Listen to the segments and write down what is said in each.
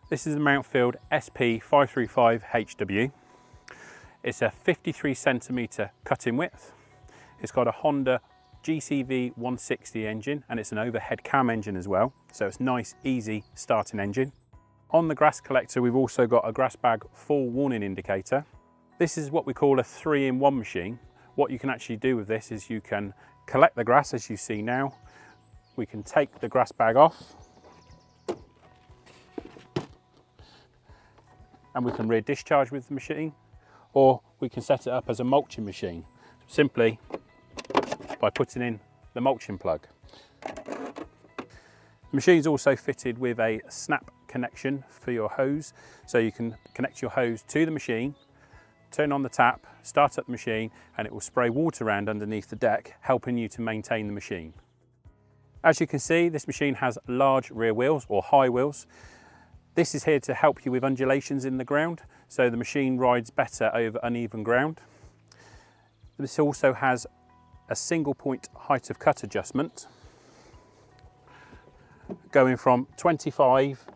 This is the Mountfield SP535HW. It's a 53 centimetre cut-in width. It's got a Honda GCV 160 engine and it's an overhead cam engine as well. So it's nice, easy starting engine. On the grass collector, we've also got a grass bag fall warning indicator. This is what we call a 3-in-1 machine. What you can actually do with this is you can collect the grass as you see now. We can take the grass bag off and we can rear discharge with the machine, or we can set it up as a mulching machine simply by putting in the mulching plug. The machine is also fitted with a snap connection for your hose, so you can connect your hose to the machine, turn on the tap, start up the machine, and it will spray water around underneath the deck, helping you to maintain the machine. As you can see, this machine has large rear wheels or high wheels. This is here to help you with undulations in the ground, so the machine rides better over uneven ground. This also has a single point height of cut adjustment, going from 25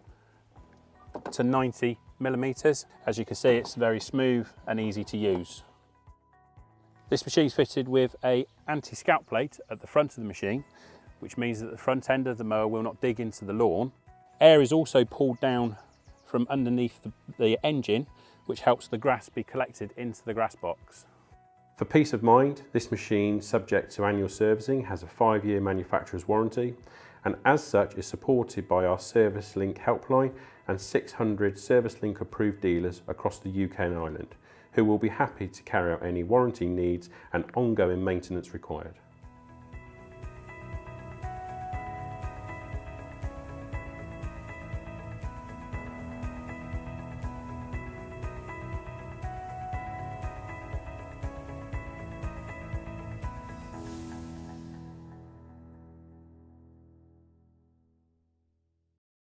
to 90 millimeters. As you can see, it's very smooth and easy to use. This machine is fitted with a anti-scalp plate at the front of the machine, which means that the front end of the mower will not dig into the lawn. Air is also pulled down from underneath the engine, which helps the grass be collected into the grass box. For peace of mind, this machine, subject to annual servicing, has a 5-year manufacturer's warranty, and as such is supported by our Service Link helpline and 600 Service Link approved dealers across the UK and Ireland, who will be happy to carry out any warranty needs and ongoing maintenance required.